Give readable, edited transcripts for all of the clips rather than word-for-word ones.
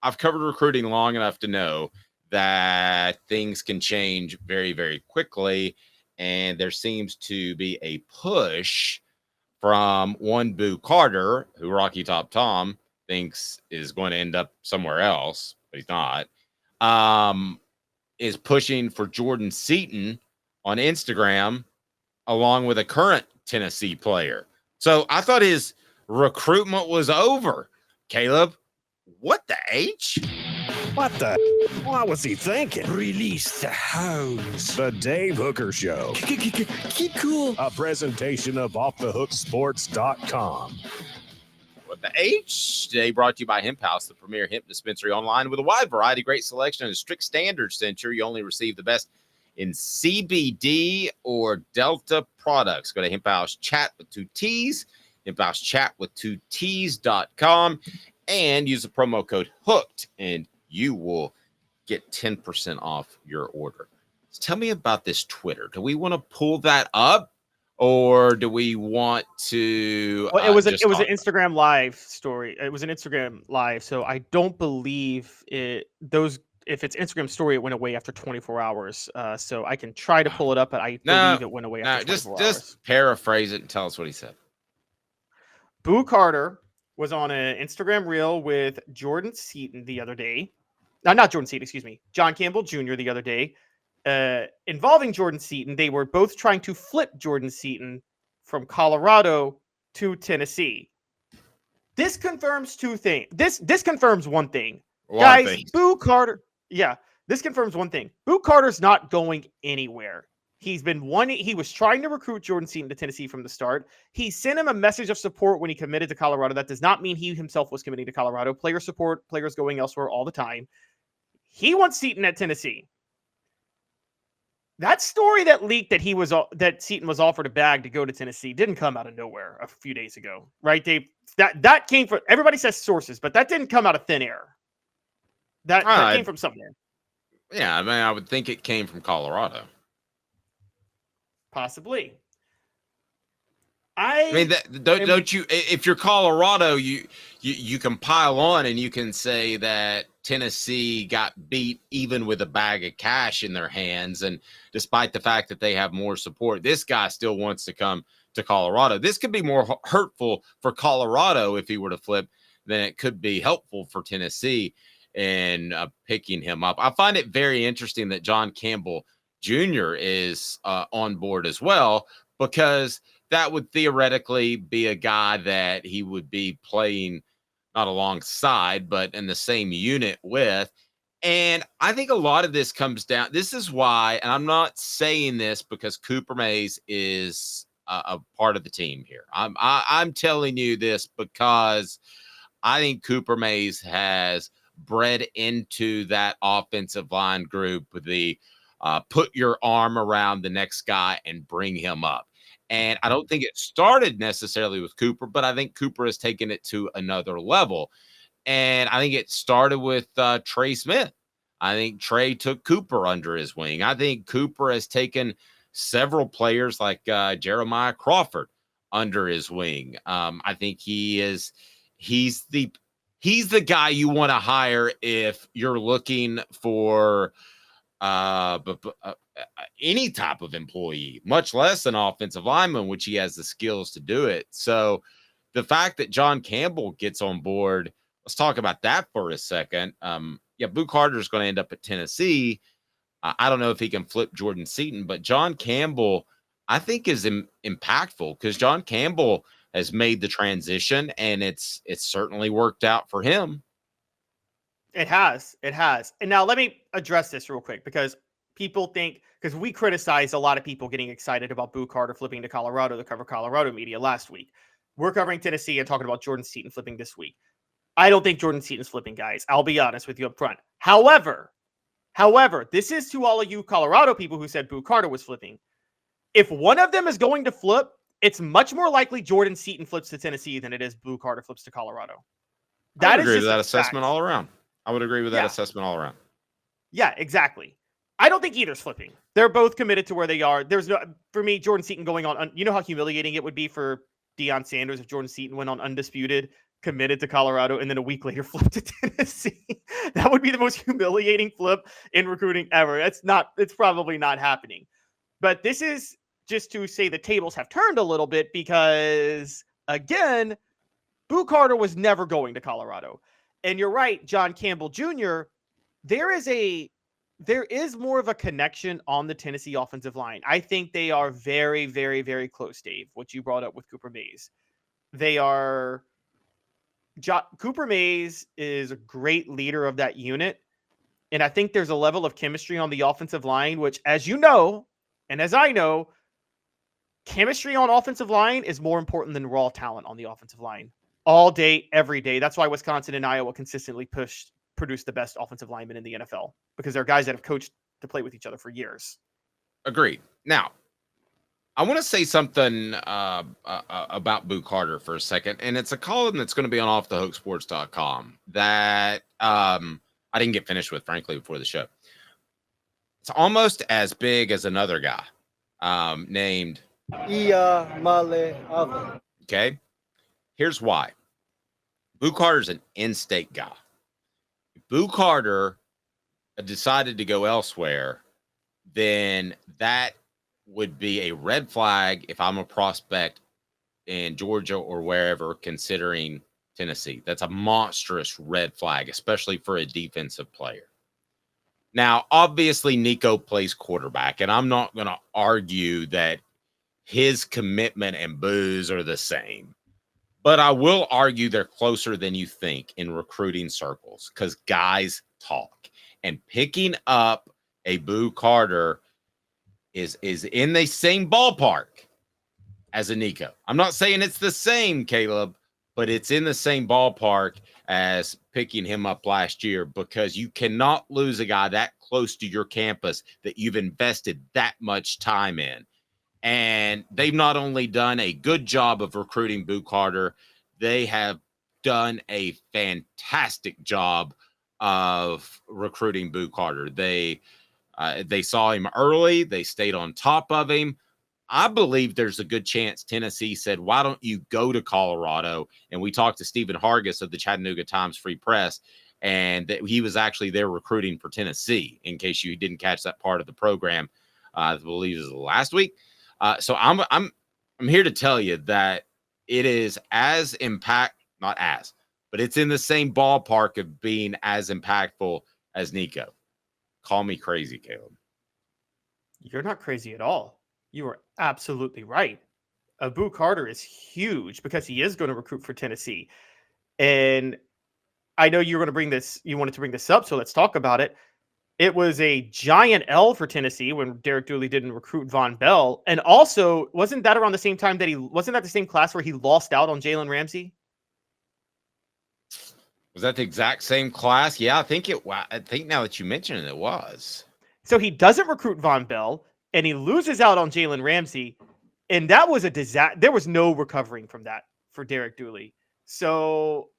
I've covered recruiting long enough to know that things can change very, very quickly. And there seems to be a push from one Boo Carter, who Rocky Top Tom thinks is going to end up somewhere else, but he's not, is pushing for Jordan Seaton on Instagram, along with a current Tennessee player. So I thought his recruitment was over. Caleb, what the H? What the? What was he thinking? Release the hounds. The Dave Hooker Show. Keep cool. A presentation of OffTheHookSports.com. What the H? Today brought to you by Hemp House, the premier hemp dispensary online with a wide variety, great selection, and strict standards to ensure you only receive the best in CBD or Delta products. Go to Hemp House Chat with 2 T's, Hemp House Chat with 2 T's.com, and use the promo code HOOKED, and you will get 10% off your order. So tell me about this Twitter. Do we want to pull that up? Or do we want to? Well, it was an Instagram live story. It was an Instagram live, so I don't believe it. If it's Instagram story, it went away after 24 hours. So I can try to pull it up, but I believe it went away after 24 hours. Just paraphrase it and tell us what he said. Boo Carter was on an Instagram reel with Jordan Seaton the other day. No, not Jordan Seaton, excuse me. John Campbell Jr. the other day. Involving Jordan Seaton, they were both trying to flip Jordan Seaton from Colorado to Tennessee. This confirms two things. This confirms one thing. Guys, Boo Carter. Yeah, this confirms one thing. Boo Carter's not going anywhere. He was trying to recruit Jordan Seaton to Tennessee from the start. He sent him a message of support when he committed to Colorado. That does not mean he himself was committing to Colorado. Player support, players going elsewhere all the time. He wants Seaton at Tennessee. That story that leaked that Seaton was offered a bag to go to Tennessee didn't come out of nowhere a few days ago, right, Dave? That came from, everybody says sources, but that didn't come out of thin air. That came from somewhere. Yeah, I mean, I would think it came from Colorado. Possibly. I mean, don't you? If you're Colorado, you can pile on and you can say that Tennessee got beat even with a bag of cash in their hands, and despite the fact that they have more support, this guy still wants to come to Colorado. This could be more hurtful for Colorado if he were to flip than it could be helpful for Tennessee in picking him up. I find it very interesting that John Campbell Jr. is on board as well, because that would theoretically be a guy that he would be playing not alongside, but in the same unit with. And I think a lot of this comes down. This is why, and I'm not saying this because Cooper Mays is a part of the team here. I'm telling you this because I think Cooper Mays has bred into that offensive line group with the put your arm around the next guy and bring him up. And I don't think it started necessarily with Cooper, but I think Cooper has taken it to another level. And I think it started with Trey Smith. I think Trey took Cooper under his wing. I think Cooper has taken several players like Jeremiah Crawford under his wing. I think he's the guy you want to hire if you're looking for any type of employee, much less an offensive lineman, which he has the skills to do it. So the fact that John Campbell gets on board, let's talk about that for a second. Boo Carter is going to end up at Tennessee. I don't know if he can flip Jordan Seaton, but John Campbell, I think, is impactful because John Campbell has made the transition, and it's certainly worked out for him. It has. And now let me address this real quick, because people think, because we criticized a lot of people getting excited about Boo Carter flipping to Colorado to cover Colorado media last week. We're covering Tennessee and talking about Jordan Seaton flipping this week. I don't think Jordan Seaton's flipping, guys. I'll be honest with you up front. However, this is to all of you Colorado people who said Boo Carter was flipping. If one of them is going to flip, it's much more likely Jordan Seaton flips to Tennessee than it is Boo Carter flips to Colorado. I would agree with that assessment all around. Yeah, exactly. I don't think either's flipping. They're both committed to where they are. There's no, for me, Jordan Seaton going on, you know how humiliating it would be for Deion Sanders if Jordan Seaton went on undisputed committed to Colorado and then a week later flipped to Tennessee. That would be the most humiliating flip in recruiting ever. It's probably not happening. But this is just to say the tables have turned a little bit because, again, Boo Carter was never going to Colorado. And you're right, John Campbell Jr., there is more of a connection on the Tennessee offensive line. I think they are very, very, very close, Dave, what you brought up with Cooper Mays. Cooper Mays is a great leader of that unit. And I think there's a level of chemistry on the offensive line, which, as you know, and as I know, chemistry on offensive line is more important than raw talent on the offensive line all day, every day. That's why Wisconsin and Iowa consistently produce the best offensive linemen in the NFL, because they're guys that have coached to play with each other for years. Agreed. Now, I want to say something about Boo Carter for a second, and it's a column that's going to be on offthehooksports.com that I didn't get finished with, frankly, before the show. It's almost as big as another guy named Iya Male Ava. Okay. Here's why. Boo Carter's an in-state guy. If Boo Carter decided to go elsewhere, then that would be a red flag if I'm a prospect in Georgia or wherever considering Tennessee. That's a monstrous red flag, especially for a defensive player. Now, obviously, Nico plays quarterback, and I'm not going to argue that his commitment and Boo's are the same. But I will argue they're closer than you think in recruiting circles because guys talk. And picking up a Boo Carter is in the same ballpark as a Nico. I'm not saying it's the same, Caleb, but it's in the same ballpark as picking him up last year because you cannot lose a guy that close to your campus that you've invested that much time in. And they've not only done a good job of recruiting Boo Carter, they have done a fantastic job of recruiting Boo Carter. They saw him early. They stayed on top of him. I believe there's a good chance Tennessee said, why don't you go to Colorado? And we talked to Stephen Hargis of the Chattanooga Times Free Press, and that he was actually there recruiting for Tennessee, in case you didn't catch that part of the program. I believe it was last week. So I'm here to tell you that it is as not as, but it's in the same ballpark of being as impactful as Nico. Call me crazy, Caleb. You're not crazy at all. You are absolutely right. Boo Carter is huge because he is going to recruit for Tennessee. And I know you wanted to bring this up, so let's talk about it. It was a giant L for Tennessee when Derek Dooley didn't recruit Von Bell. And also, wasn't that around the same time wasn't that the same class where he lost out on Jalen Ramsey? Was that the exact same class? Yeah, I think now that you mention it, it was. So he doesn't recruit Von Bell, and he loses out on Jalen Ramsey. And that was a disaster. There was no recovering from that for Derek Dooley. So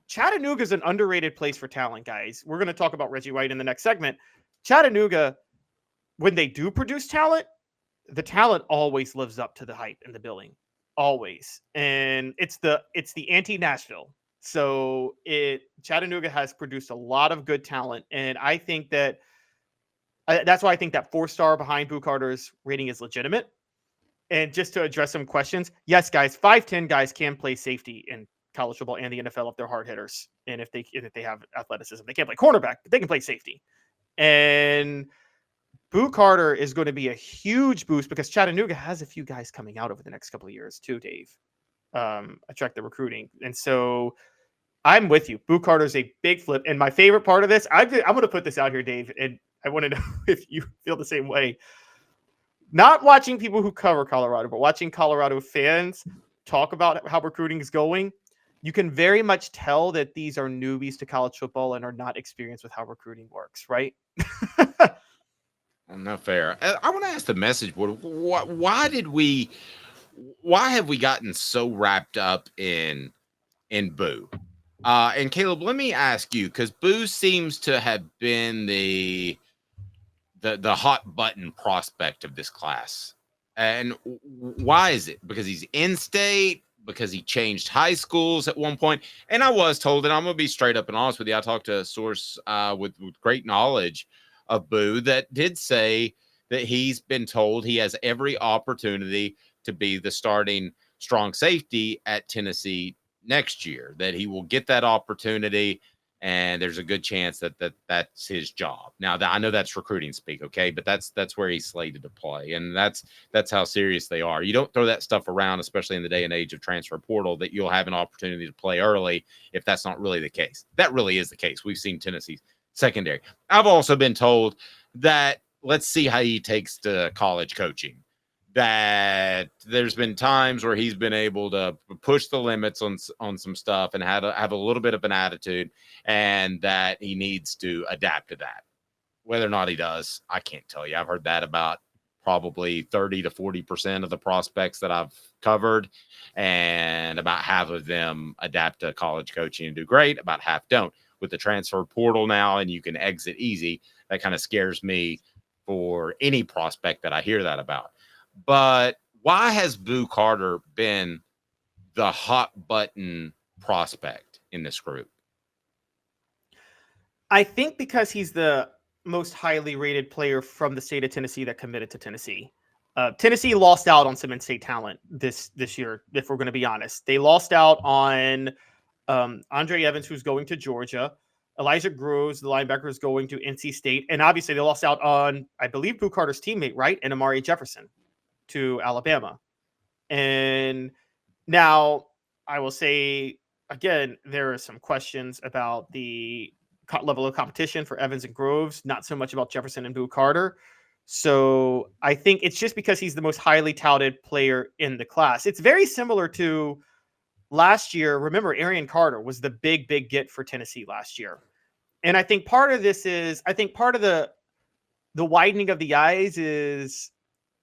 Chattanooga is an underrated place for talent, guys. We're going to talk about Reggie White in the next segment. Chattanooga, when they do produce talent, the talent always lives up to the hype in the billing, always. And it's the anti-Nashville. So Chattanooga has produced a lot of good talent, and I think that that's why I think that 4-star behind Boo Carter's rating is legitimate. And just to address some questions, yes, guys, 5'10" guys can play safety in college football and the NFL if they're hard hitters and if they have athleticism. They can't play cornerback, but they can play safety. And Boo Carter is going to be a huge boost because Chattanooga has a few guys coming out over the next couple of years too, Dave. Attract the recruiting. And so I'm with you. Boo Carter's a big flip. And my favorite part of this, I'm going to put this out here, Dave, and I want to know if you feel the same way. Not watching people who cover Colorado, but watching Colorado fans talk about how recruiting is going, you can very much tell that these are newbies to college football and are not experienced with how recruiting works, right? Not fair. I want to ask the message board, why have we gotten so wrapped up in Boo? And Caleb, let me ask you, because Boo seems to have been the hot button prospect of this class. And why is it? Because he's in state? because he changed high schools at one point. And I was told, and I'm going to be straight up and honest with you, I talked to a source with great knowledge of Boo that did say that he's been told he has every opportunity to be the starting strong safety at Tennessee next year, that he will get that opportunity. And there's a good chance that that's his job. Now, I know that's recruiting speak, okay, but that's where he's slated to play, and that's how serious they are. You don't throw that stuff around, especially in the day and age of transfer portal, that you'll have an opportunity to play early if that's not really the case. That really is the case. We've seen Tennessee's secondary. I've also been told that let's see how he takes to college coaching. That there's been times where he's been able to push the limits on some stuff and have a little bit of an attitude, and that he needs to adapt to that. Whether or not he does, I can't tell you. I've heard that about probably 30 to 40% of the prospects that I've covered, and about half of them adapt to college coaching and do great. About half don't. With the transfer portal now, and you can exit easy, that kind of scares me for any prospect that I hear that about. But why has Boo Carter been the hot button prospect in this group? I think because he's the most highly rated player from the state of Tennessee that committed to Tennessee. Tennessee lost out on some in-state talent this year, if we're going to be honest. They lost out on Andre Evans, who's going to Georgia. Elijah Groves, the linebacker, is going to NC State. And obviously they lost out on, I believe, Boo Carter's teammate, right? And Amari Jefferson to Alabama. And now I will say, again, there are some questions about the level of competition for Evans and Groves, not so much about Jefferson and Boo Carter. So I think it's just because he's the most highly touted player in the class. It's very similar to last year. Remember, Arian Carter was the big get for Tennessee last year. And I think part of this is, part of the widening of the eyes is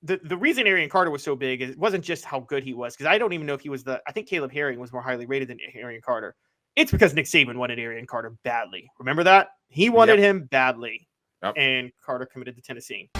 the reason Arian Carter was so big is it wasn't just how good he was, because I don't even know if he was I think Caleb Herring was more highly rated than Arian Carter. It's because Nick Saban wanted Arian Carter badly. Remember that? He wanted him badly. Yep. And Carter committed to Tennessee.